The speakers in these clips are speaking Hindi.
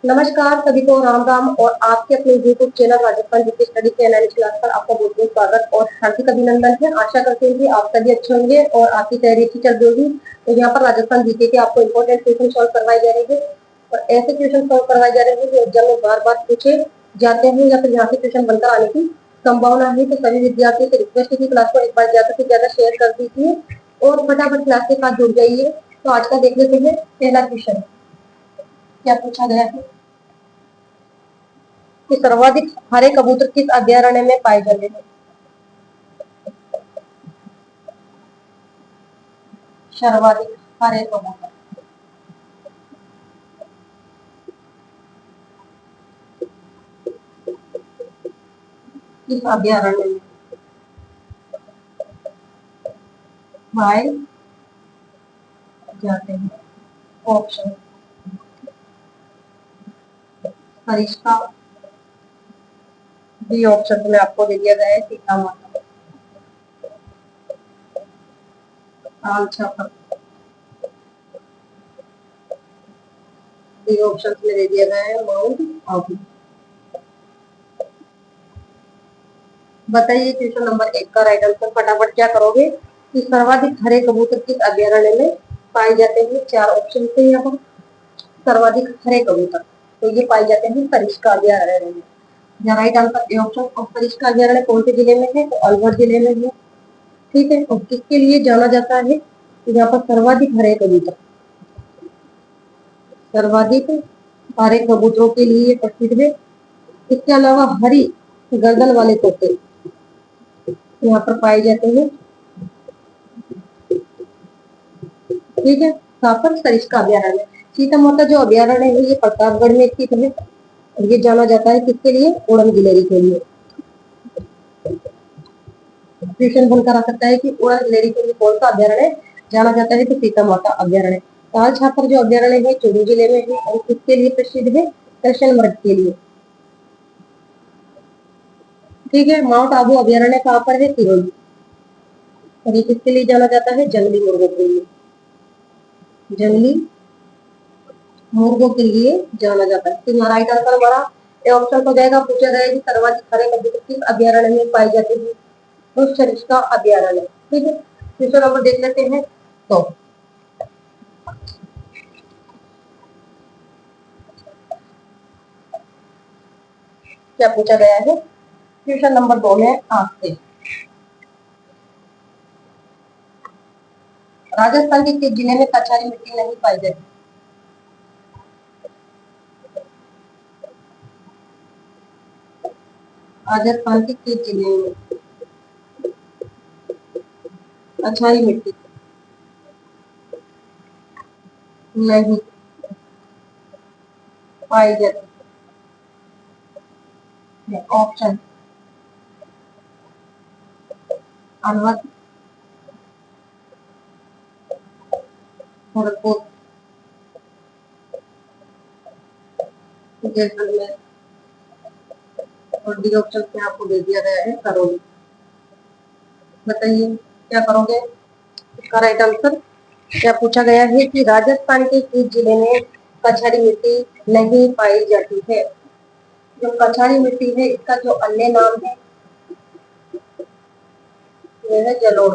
नमस्कार सभी को राम राम और आपके अपने YouTube channel Rajasthan GK study के एनालिसिस क्लास पर आपका बहुत बहुत स्वागत और हार्दिक अभिनंदन है। आशा करते हैं कि आप सभी अच्छे होंगे और आपकी तैयारी अच्छी चल रही होगी। तो यहाँ पर राजस्थान जीके के आपको इम्पोर्टेंट क्वेश्चन सॉल्व करवाए जा रहे हैं और ऐसे क्वेश्चन सॉल्व करवाए जा रहे हैं जो एग्जाम में बार बार पूछे जाते हैं या फिर यहाँ से क्वेश्चन बनकर आने की संभावना है। तो सभी विद्यार्थियों से रिक्वेस्ट है कि क्लास को एक बार ज्यादा से ज्यादा शेयर कर दीजिए और फटाफट क्लास के साथ जुड़ जाइए। तो आज का देख लेते हैं पहला क्वेश्चन क्या पूछा गया है कि सर्वाधिक हरे कबूतर किस अभयारण्य में पाए जाते हैं। सर्वाधिक हरे कबूतर किस अभयारण्य में पाए जाते हैं। ऑप्शन सरिस्का, बी ऑप्शन में आपको दे दिया गया है सीता माता, ताल छापर, डी ऑप्शन में दे दिया गया है माउंट आबू। बताइए क्वेश्चन नंबर 1 का राइट आंसर फटाफट क्या करोगे कि सर्वाधिक हरे कबूतर किस अभयारण्य में पाए जाते हैं। 4 ऑप्शन थे यहाँ पर। सर्वाधिक हरे कबूतर तो ये पाए जाते हैं सरिस्का अभयारण्य में। यहाँ राइट आंसर ए ऑप्शन। और सरिस्का अभयारण्य कौन से जिले में है तो अलवर जिले में है। ठीक है। और किसके लिए जाना जाता है तो यहाँ पर सर्वाधिक हरे कबूतर, सर्वाधिक हरे कबूतरों के लिए प्रसिद्ध है। इसके अलावा हरी गर्दन वाले तोते यहाँ पर पाए जाते हैं। ठीक है। कहाँ पर सरिस्का अभयारण्य। सीता माता जो अभयारण्य है ये प्रतापगढ़ में स्थित है और ये जाना जाता है किसके लिए उड़न गिलहरी के लिए। क्वेश्चन बनकर आ सकता है कि उड़न गिलहरी के लिए कौन सा अभयारण्य जाना जाता है तो सीता माता अभयारण्य। ताल छापर जो अभयारण्य है चूरू जिले में है और किसके लिए प्रसिद्ध है कृष्ण मृग के लिए। ठीक है। माउंट आबू अभयारण्य कहाँ पर है सिरोही और ये किसके लिए जाना जाता है जंगली मुर्गों के लिए। जंगली मुर्गों के लिए जाना जाता है। तो राइट आंसर हमारा ए ऑप्शन हो जाएगा। पूछा गया कि सर्वाधिक हरे कबूतर किस अभयारण्य में पाए जाते हैं तो सरिस्का अभयारण्य। ठीक है। क्वेश्चन नंबर देख लेते हैं। तो क्या पूछा गया है क्वेश्चन नंबर 2 में आपसे राजस्थान के किस जिले में कछारी मिट्टी नहीं पाई जाती। राजस्थान के किस जिले में कछारी मिट्टी नहीं पाई जाती है। ऑप्शन अलवर, भरतपुर, जैसलमेर और डी ऑप्शन में आपको दे दिया गया है करौली। बताइए क्या करोगे इसका राइट आंसर। क्या पूछा गया है कि राजस्थान के किस जिले में कछारी मिट्टी नहीं पाई जाती है। जो कछारी मिट्टी है इसका जो अन्य नाम है यह है जलोढ़।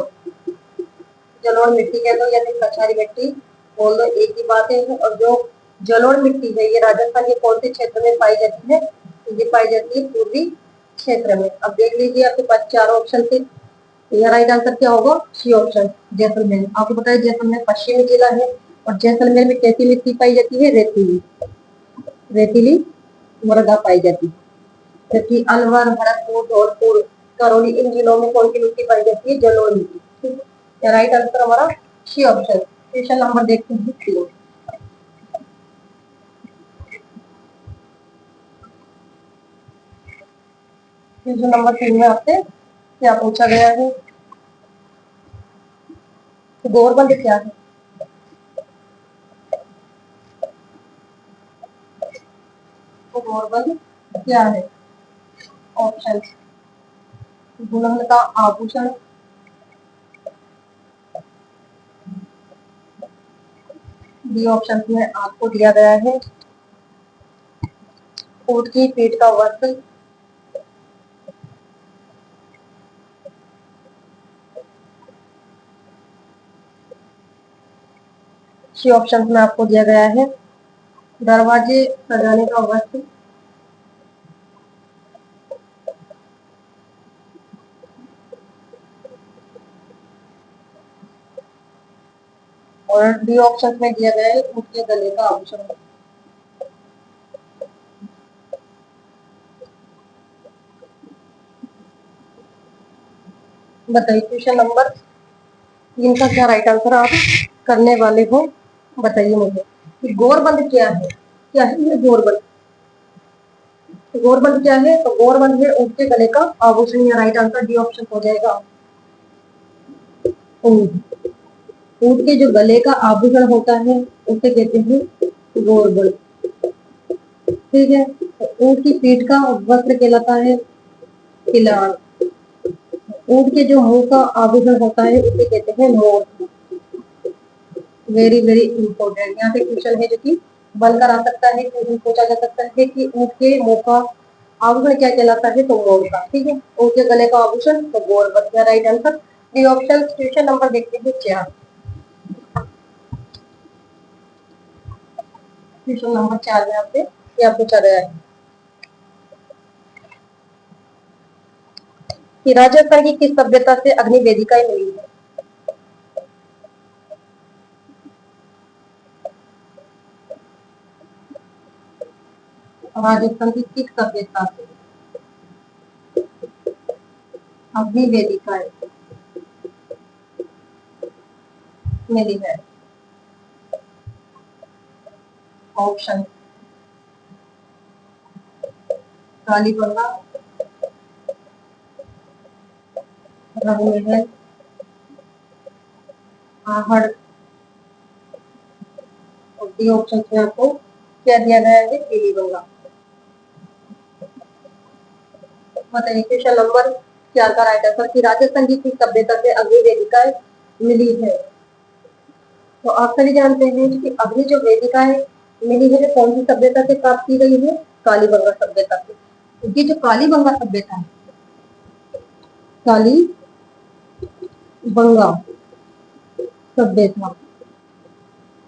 जलोढ़ मिट्टी कह दो या फिर कछारी मिट्टी बोल दो एक ही बात है। और जो जलोढ़ मिट्टी है ये राजस्थान के कौन से क्षेत्र में पाई जाती है तो ये पाई जाती है पूर्वी क्षेत्र में। अब देख लीजिए आपके पास 4 ऑप्शन थे। यह राइट आंसर क्या होगा सी ऑप्शन जैसलमेर। आपको पता है जैसलमेर पश्चिमी जिला है और जैसलमेर में कैसी मिट्टी पाई जाती है रेतीली, रेतीली मृदा पाई जाती है। जबकि अलवर, भरतपुर, धौलपुर, करौली इन जिलों में कौन सी मिट्टी पाई जाती है जलोढ़ मिट्टी। राइट आंसर हमारा सी ऑप्शन। क्वेश्चन नंबर देखते हैं 3। क्वेश्चन नंबर 3 में आपसे क्या पूछा गया है गोरबंद क्या है। तो गोरबंद क्या है। ऑप्शन दुल्हन का आभूषण, बी ऑप्शन में आपको दिया गया है ऊँट की पीठ का वस्त्र। सी ऑप्शन में आपको दिया गया है दरवाजे सजाने का वस्त्र, और डी ऑप्शन में दिया गया है ऊँट के गले का आभूषण। बताइए क्वेश्चन नंबर 3 का क्या राइट आंसर आप करने वाले हो, बताइए मुझे कि गोरबंद क्या है। क्या है ये गोरबंद? गोरबंद क्या है? तो गोरबंद है ऊँट के गले का आभूषण। या राइट आंसर डी ऑप्शन हो जाएगा। ऊँट के जो गले का आभूषण होता है उसे कहते हैं गोरबंद। ठीक है, तो ऊँट की पीठ का वस्त्र कहलाता है किलार। ऊँट के जो मुंह का आभूषण होता है उसे कहते हैं मोर। वेरी वेरी इंपॉर्टेंट, यहाँ पे क्वेश्चन है जो कि बनकर आ सकता है, क्वेश्चन पूछा जा सकता है कि ऊँट के मुंह का आभूषण क्या कहलाता है, तो मोर का। ठीक है, ऊँट के गले का आभूषण तो गोरबंद का right answer. D option. Question number देखते हैं 4। क्वेश्चन नंबर 4 में आपसे क्या पूछा गया है कि राजस्थान की किस सभ्यता से अग्नि वेदिकाएं मिली है। राजस्थान की किस सभ्यता से अग्नि वेदिकाएं मिली है। ऑप्शन कालीबंगा, रघुमहल, आहड़, और डी ऑप्शन में आपको क्या दिया गया है, पीलीबंगा। बताइए क्वेश्चन नंबर 4 का राइट आंसर कि राजस्थान की किस सभ्यता से अग्नि वेदिकाएं मिली है। तो आप सभी जानते हैं कि अग्नि जो वेदिकाएं मिली है कौन सी सभ्यता से प्राप्त की गई है, कालीबंगा सभ्यता से। ये जो कालीबंगा सभ्यता है, कालीबंगा सभ्यता,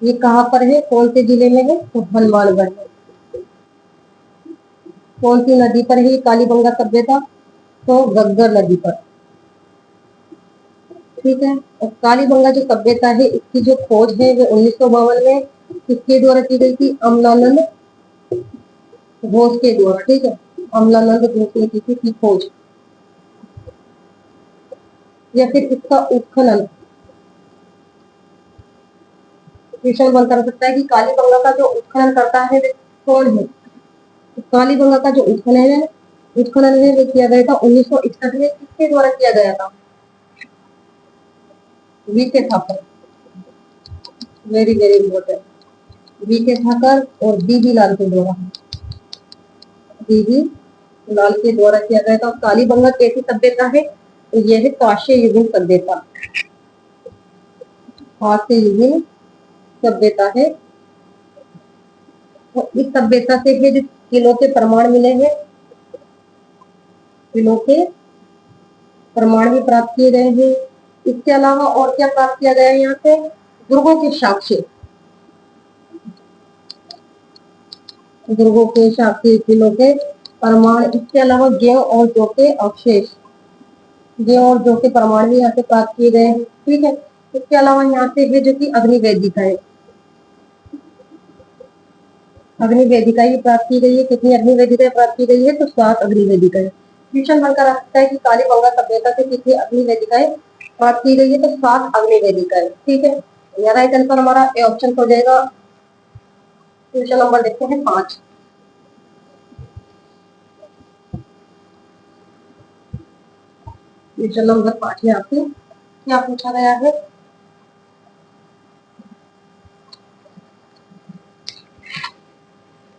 ये कहाँ पर है, कौन से जिले में है, तो हनुमानगढ़ में। कौन सी नदी पर है कालीबंगा सभ्यता, तो घग्गर नदी पर। ठीक है, और कालीबंगा जो सभ्यता है इसकी जो खोज है वो 1952 में किसके द्वारा की गई थी, अमलानंद घोष के द्वारा। ठीक है, अमलानंद घोष ने की थी इसकी खोज, या फिर इसका उत्खनन। क्वेश्चन बनता हो सकता है कि कालीबंगा का जो उत्खनन करता है वो कौन है। तो कालीबंगा का जो उत्खनन है वो किया गया था 1961 में। किसके द्वारा किया गया था, V K Thakar. Very very important, V K Thakar और डीबी लाल के द्वारा। डीबी लाल के द्वारा किया गया था। कालीबंगा कैसी सभ्यता है, तो यह है कांस्य युगीन सभ्यता। कांस्य युगीन सभ्यता है। तो इस सभ्यता से है जो किलों के प्रमाण मिले हैं, किलों के प्रमाण भी प्राप्त किए गए हैं। इसके अलावा और क्या प्राप्त किया गया है, यहाँ से दुर्गों के साक्ष्य, दुर्गों के साक्ष्य, किलों के प्रमाण। इसके अलावा गेहूं और जौ के अवशेष, गेहूं और जौ के प्रमाण भी यहाँ से प्राप्त किए गए हैं। ठीक है, इसके अलावा यहाँ से है जो कि अग्नि वेदिका है, अग्नि वेदिका भी प्राप्त की गई है। कितनी अग्नि वेदिका प्राप्त की गई है, तो 7 अग्नि वेदिका है। क्वेश्चन बनकर आ सकता है कि कालीबंगा सभ्यता से कितनी अग्नि वेदिकाएं प्राप्त की गई है, तो 7 अग्नि वेदिकाएं। ठीक है, यह राइट आंसर हमारा ए ऑप्शन हो जाएगा। क्वेश्चन नंबर देखते हैं 5। क्वेश्चन नंबर 5 में आपसे क्या पूछा गया है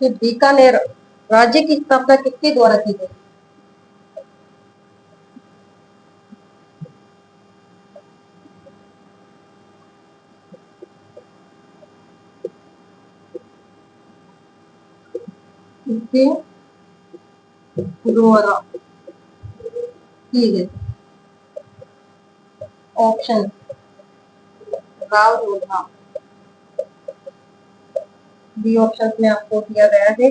कि बीकानेर राज्य की स्थापना किसके द्वारा की गई। किसके द्वारा की गई। Option Rao Jodha. B option में आपको दिया गया है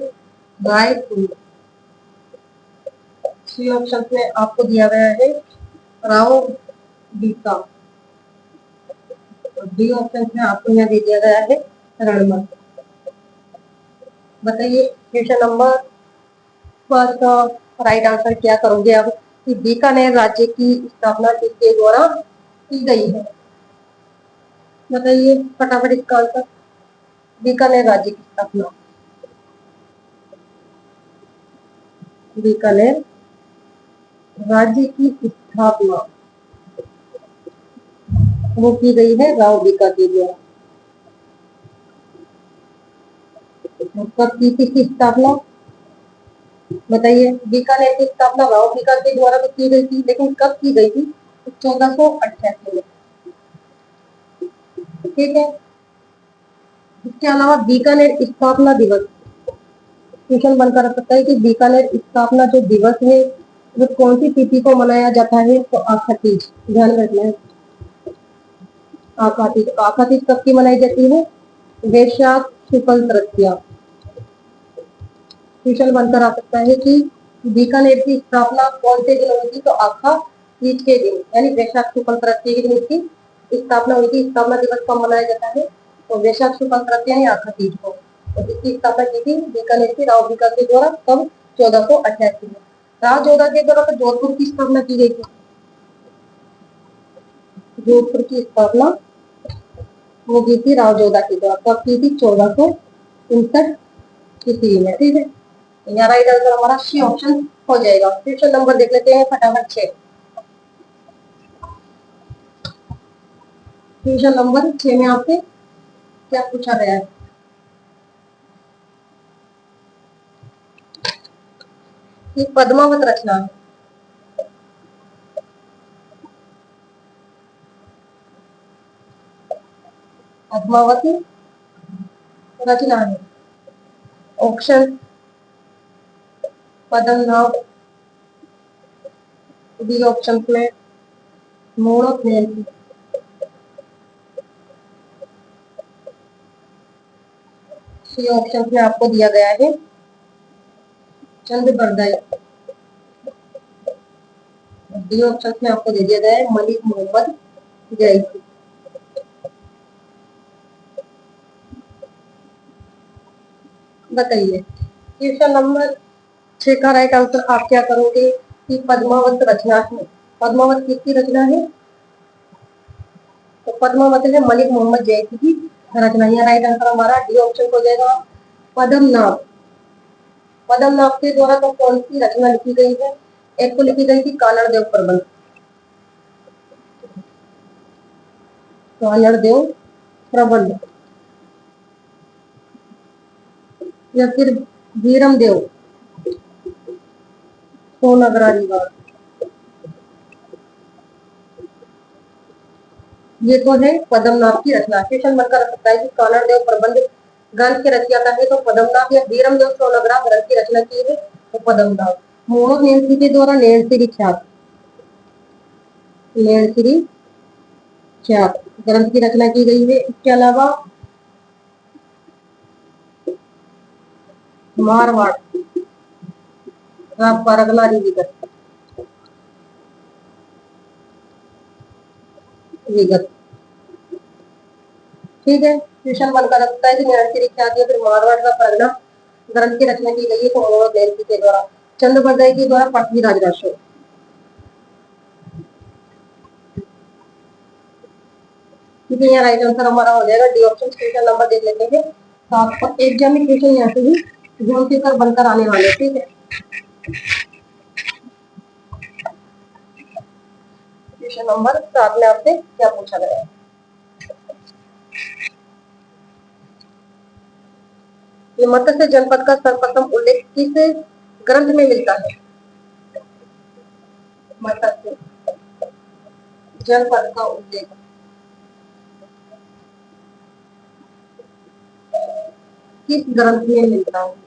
रायपुर। सी ऑप्शन में आपको दिया गया है राव बीका। और डी ऑप्शन में आपको यहाँ दे दिया गया है रणमल। बताइए क्वेश्चन नंबर फर्स्ट का राइट आंसर क्या करोगे अब कि बीकानेर राज्य की स्थापना किसके द्वारा की गई है। बताइए फटाफट इसका आंसर। बीकानेर राज्य की स्थापना, बीकानेर राज्य की स्थापना वो की गई है राव बीका के द्वारा। कब की थी इसकी स्थापना बताइए। बीकानेर की स्थापना राव बीका के द्वारा तो की गई थी, लेकिन कब की गई थी 1488 में। ठीक है। इसके अलावा बीकानेर स्थापना दिवस क्वेश्चन बनकर रख सकता है कि बीकानेर स्थापना जो दिवस है वो कौन सी तिथि को मनाया जाता है। तो आखा तीज, ध्यान रखना है। आखा तीज, आखा तीज कब की मनाई जाती है। वैशाख शुक्ल तृतीया। क्वेश्चन बनकर आ सकता है कि बीकानेर की स्थापना कौन से दिन हुई थी। तो आखा तीज के दिन यानी वैशाख शुक्ल तृतीया के दिन इसकी स्थापना हुई थी। स्थापना दिवस कब मनाया जाता है। तो वैशाख शुक्ल तृतीया या आखा तीज को। तो इसकी स्थापना की थी बीकानेर की राव बीका के द्वारा कब 1488 में। राव जोधा के द्वारा तो जोधपुर की स्थापना की गई थी। जोधपुर की स्थापना वो की थी राव जोधा के द्वारा कब की थी 1459 ईस्वी में। ठीक है। यहाँ राइट आंसर हमारा सी ऑप्शन हो जाएगा। क्वेश्चन नंबर देख लेते हैं फटाफट 6। क्वेश्चन नंबर 6 में आपसे क्या पूछा गया है। ये पद्मावत रचना है। पद्मावती रचना है। ऑप्शन पद्मनाभ, डी ऑप्शन में मोड़क नैंसी, सी ऑप्शन में आपको दिया गया है चंद बरदाई, डी ऑप्शन में आपको दे दिया गया है मलिक मोहम्मद जैसी। बताइए क्वेश्चन नंबर 6 का राइट आंसर आप क्या करोगे कि पद्मावत रचना है। पद्मावत किसकी रचना है। तो पद्मावत है मलिक मोहम्मद जैसी की रचना। यह राइट आंसर हमारा डी ऑप्शन हो जाएगा पद्मनाभ। पद्मनाभ के द्वारा तो कौन सी रचना लिखी गई है। एक तो लिखी गई थी कानड़ देव प्रबंध, कानड़ देव प्रबंध, या फिर वीरम देव सोनगरा विवाद। ये तो है पद्मनाभ की रचना। क्वेश्चन बनकर रख सकता है कि कानड़ देव प्रबंध ग्रंथ के रचयिता है तो पद्मनाभ, या वीरम देव सोनगरा ग्रंथ की रचना की है तो पद्मनाभ। मोड़ो नैंसी के द्वारा नैंसी ख्यात, नैंसी ख्यात ग्रंथ की रचना की गई है। इसके अलावा मारवाड़ परगना विगत, विगत। ठीक है। क्वेश्चन बनकर रखता है कि नैंसी ख्यात या फिर मारवाड़ का परगना ग्रंथ की रचना की गई है तो मोड़ो नैंसी के द्वारा। चंद बरदाई के द्वारा पृथ्वीराज राठौर। ठीक है। यहाँ राइट आंसर हमारा हो जाएगा डी ऑप्शन। क्वेश्चन नंबर देख लेते हैं। तो आपको एग्जाम में क्वेश्चन यहाँ से ही घूम फिर कर बनकर आने वाले। ठीक है। क्वेश्चन नंबर 7 में आपसे क्या पूछा गया है। ये मत्स्य जनपद का सर्वप्रथम उल्लेख किस ग्रंथ में मिलता है। मत्स्य जनपद का उल्लेख किस ग्रंथ में मिलता है।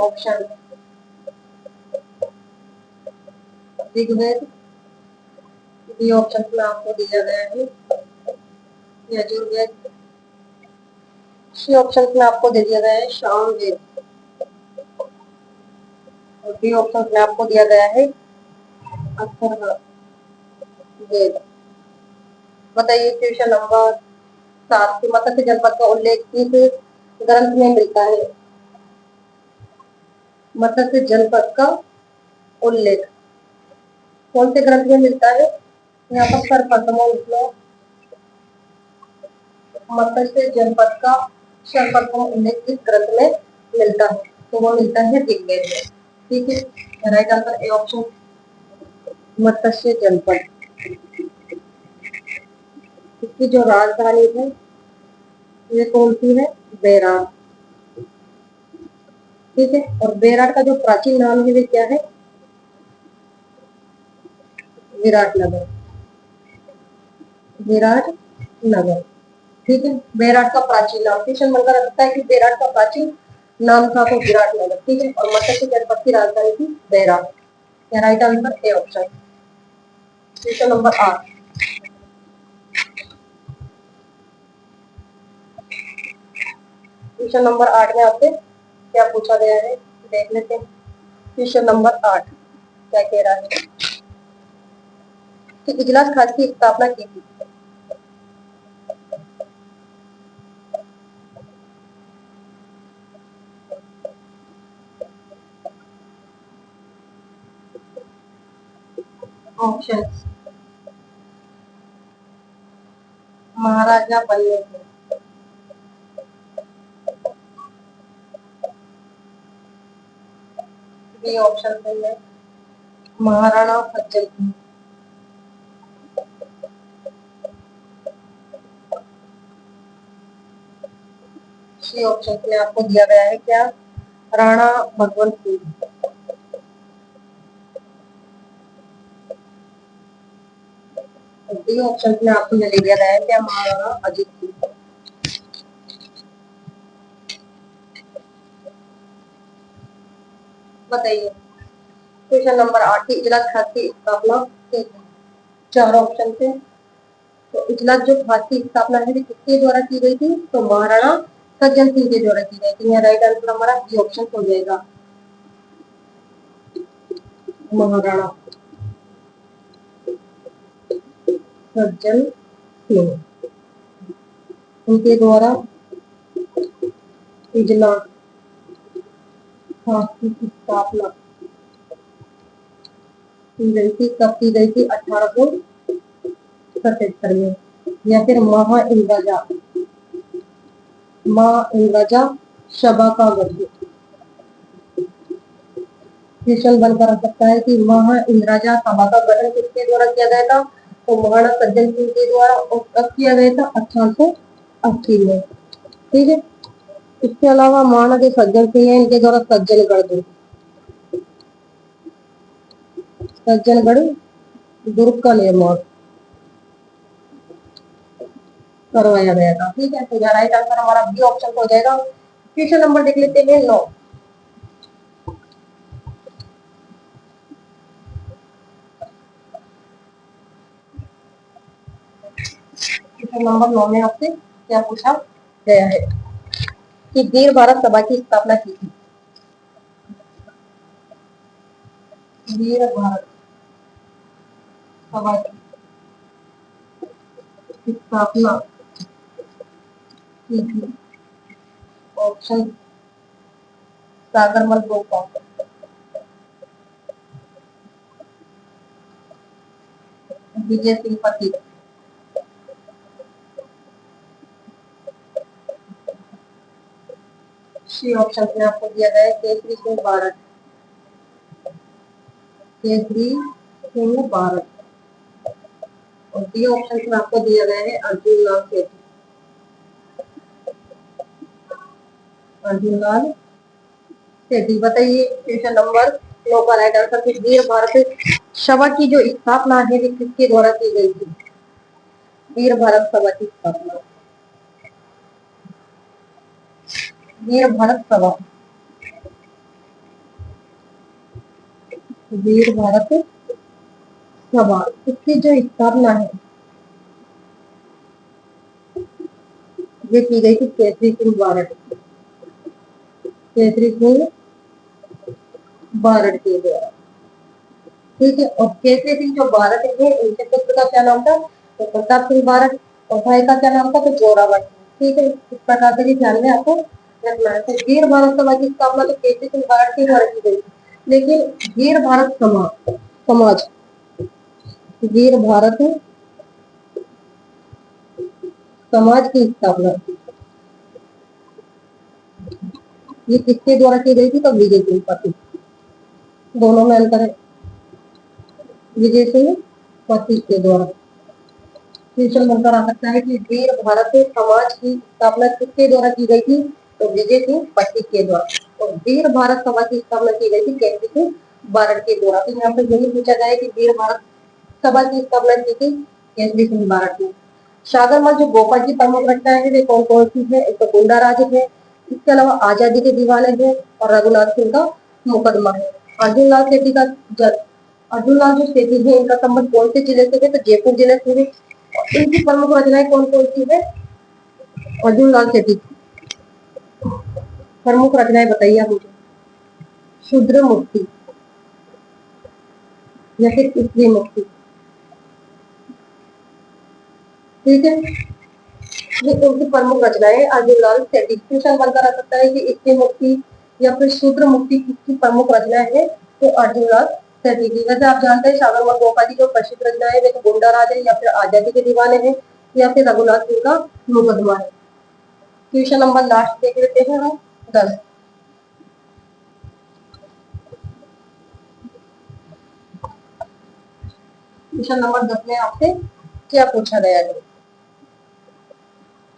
ऑप्शन ऋग्वेद, बी ऑप्शन में आपको दिया गया है यजुर्वेद, सी ऑप्शन में आपको दे दिया गया है सामवेद, और डी ऑप्शन में आपको दिया गया है अथर्ववेद। बताइए क्वेश्चन नंबर 7 की मत्स्य जनपद का उल्लेख किस ग्रंथ में मिलता है? मत्स्य जनपद का उल्लेख कौन से ग्रंथ में मिलता है? यहाँ पर सर्वप्रथम मत्स्य जनपद का सर्वप्रथम उल्लेख किस ग्रंथ में मिलता है? तो वो मिलता है ऋग्वेद में। ठीक है, राइट आंसर ए ऑप्शन मत्स्य जनपद। इसकी जो राजधानी है ये कौन सी है? बेरार। ठीक है, और बेरार का जो प्राचीन नाम है वो क्या है? विराटनगर। विराटनगर। ठीक है, बेराट का प्राचीन नाम क्वेश्चन बनकर रखता है कि बेराट का प्राचीन नाम था तो विराटनगर। ठीक है, और मत्स्य जनपद की राजधानी थी बेराट। क्या right answer A option. Question number 8। Question number 8 में आपसे क्या पूछा गया है देख लेते हैं। क्वेश्चन नंबर 8 क्या कह रहा है कि इजलास खास की स्थापना की थी? ऑप्शन महाराजा बनने थे, बी ऑप्शन है महाराणा प्रताप सिंह, सी ऑप्शन में आपको दिया गया है क्या? राणा भगवंत सिंह, डी ऑप्शन में आपको ये दिया गया है क्या? महाराणा अजीत सिंह। बताइए क्वेश्चन नंबर 8 की इजलास खास की स्थापना की थी? 4 ऑप्शन थे, तो इजलास जो खास की स्थापना है किसके द्वारा की गई थी? तो महाराणा सज्जन सिंह के द्वारा की गई थी। यहाँ राइट आंसर हमारा बी ऑप्शन हो जाएगा, महाराणा सज्जन सिंह, उनके द्वारा इजलास खास की स्थापना की गई थी। कब की गई थी? 1877 में। या फिर महाइंद्राजा सभा का गठन। क्वेश्चन बनकर आ सकता है कि महाइंद्राजा सभा का गठन किसके द्वारा किया गया था? तो महाराणा सज्जन सिंह के द्वारा, और कब किया गया था? 1880 में। ठीक है, इसके अलावा महाराणा जो सज्जन सिंह है इनके द्वारा सज्जनगढ़ दुर्ग का निर्माण करवाया गया था। ठीक है, तो राइट आंसर हमारा बी ऑप्शन हो जाएगा। क्वेश्चन नंबर देख लेते हैं 9। क्वेश्चन नंबर 9 में आपसे क्या पूछा गया है कि वीर भारत सभा की स्थापना की थी? वीर भारत सभा की स्थापना की थी? ऑप्शन सागरमल गोपाल, विजय सिंह पति, सी ऑप्शन में आपको दिया गया है केसरी सिंह भारत, केसरी सिंह भारत, और डी ऑप्शन में आपको दिया गया है अर्जुन लाल सेठी, अर्जुन लाल सेठी। बताइए क्वेश्चन नंबर 9 का राइट आंसर कि वीर भारत सभा की जो स्थापना है वो किसके द्वारा की गई थी? वीर भारत सभा की स्थापना, वीर भारत सभा वीर भारत सभा, इसकी जो स्थापना है ये की गई थी केसरी सिंह बारड, केसरी सिंह बारड के द्वारा। ठीक है, और केसरी सिंह जो बारड थे इनके पुत्र का क्या नाम था, तो प्रताप सिंह बारड, और भाई का क्या नाम था, तो जोरावर। ठीक है, इस प्रकार से ध्यान में आपको रखना है। तो वीर भारत सभा की स्थापना तो केसरी सिंह बारड के द्वारा की गई, लेकिन वीर भारत समाज, वीर भारत समाज की स्थापना ये किसके द्वारा की गई थी, तो विजय सिंह पति, दोनों में अंतर है, विजय सिंह पति के द्वारा। क्वेश्चन बनकर आ सकता है कि वीर भारत समाज की स्थापना किसके द्वारा की गई थी, तो विजय सिंह पति के द्वारा। तो वीर भारत सभा की स्थापना की गई थी केसरी सिंह बारड के द्वारा। तो यहाँ पे यही पूछा गया कि वीर भारत सभा की स्थापना की थी केसरी सिंह बारड ने। सागरमल जो भोपाल की प्रमुख घटनाएं हैं वे कौन कौन सी है, एक तो गुंडा राज है, इसके अलावा आजादी के दीवाने हैं, और रघुनाथ सिंह का मुकदमा है। अर्जुन लाल सेठी का अर्जुन लाल जो सेठी है इनका संबंध कौन से जिले से है, तो जयपुर जिले से है। इनकी प्रमुख रचनाएं कौन कौन सी है, अर्जुन लाल सेठी प्रमुख रचनाएं बताइए आप मुझे। शूद्र मुक्ति या फिर स्त्री मुक्ति। ठीक है, ये उनकी प्रमुख रचनाएं अर्जुन लाल सेठी। क्वेश्चन बनकर आ सकता है कि स्त्री मुक्ति या फिर शूद्र मुक्ति किसकी प्रमुख रचना है, तो अर्जुन लाल सेठी की। वैसे आप जानते हैं सागरमल भोपाल की जो प्रसिद्ध रचना है वे तो गुंडा राज है, या फिर आजादी के दीवाने हैं, या फिर रघुनाथ सिंह का मुकदमा है। क्वेश्चन नंबर लास्ट देख लेते हैं हम 10। क्वेश्चन नंबर 10 में आपसे क्या पूछा गया है,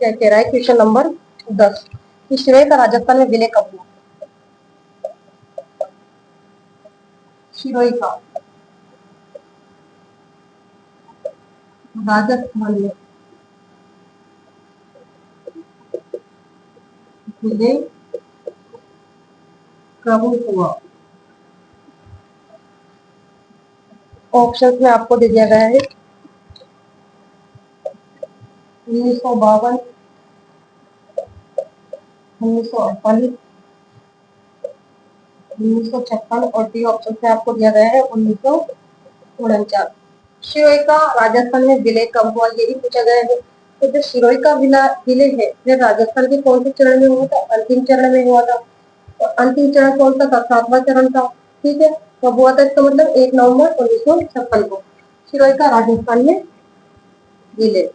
क्या कह रहा है क्वेश्चन नंबर 10 कि शिरोई का राजस्थान में विलय कब हुआ। शिरोई का राजस्थान में विलय कब हुआ। ऑप्शन में आपको दे दिया गया है 1952, 1948, 1956, और डी ऑप्शन से आपको दिया गया है 1949। शिरोई का राजस्थान में विलय कब हुआ यही पूछा गया है। तो जो शिरोई का विलय है वह राजस्थान के कौन से चरण में हुआ था, अंतिम चरण में हुआ था। तो अंतिम चरण कौन सा था, 7वां चरण था। ठीक है, कब हुआ था, इसका मतलब 1 नवंबर 1956 को शिरोई का राजस्थान में विलय।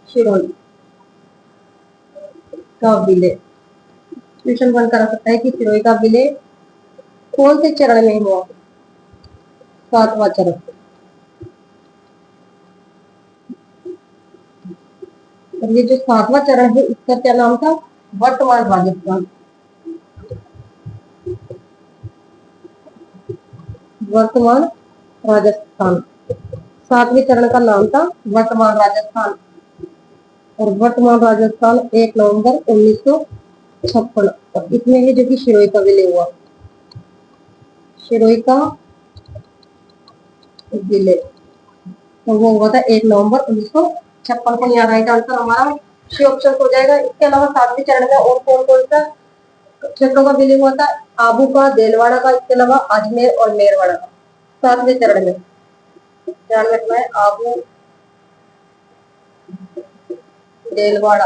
शिरोई का विलय क्वेश्चन बनकर आ सकता है कि शिरोई का विलय कौन से चरण में हुआ, 7वां चरण। और ये जो 7वां चरण है इसका क्या नाम था, वर्तमान राजस्थान। वर्तमान राजस्थान 7वें चरण का नाम था वर्तमान राजस्थान। और वर्तमान राजस्थान 1 नवंबर 1956, और इसमें है जो कि शिरोई का विलय हुआ। शिरोई का विलय तो वो हुआ था 1 नवंबर 1956 को। यहाँ राइट आंसर हमारा सी ऑप्शन हो जाएगा। इसके अलावा 7वें चरण में और कौन कौन सा क्षेत्रों का विलय हुआ था, आबू का, देलवाड़ा का, इसके अलावा अजमेर और मेरवाड़ा का। 7वें चरण में ध्यान रखना है, आबू, देलवाड़ा,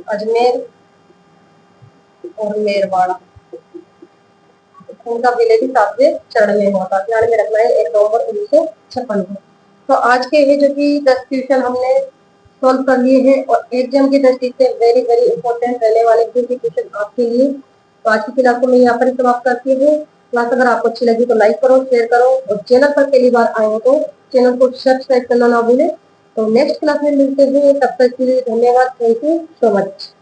अजमेर और मेरवाड़ा, उनका विलय भी 7वें चरण में हुआ था। ध्यान में रखना है 1 नवंबर 1956 को। तो आज के ये जो कि 10 क्वेश्चन हमने सॉल्व कर लिए हैं और एग्जाम की दृष्टि से वेरी वेरी इंपॉर्टेंट रहने वाले क्वेश्चन आपके लिए। तो आज की क्लास को मैं यहाँ पर समाप्त करती हूँ। क्लास अगर आपको अच्छी लगी तो लाइक करो, शेयर करो, और चैनल पर पहली बार आए हो तो चैनल को सब्सक्राइब करना ना भूलें। तो नेक्स्ट क्लास में मिलते हैं, तब तक के लिए धन्यवाद। Thank you so much.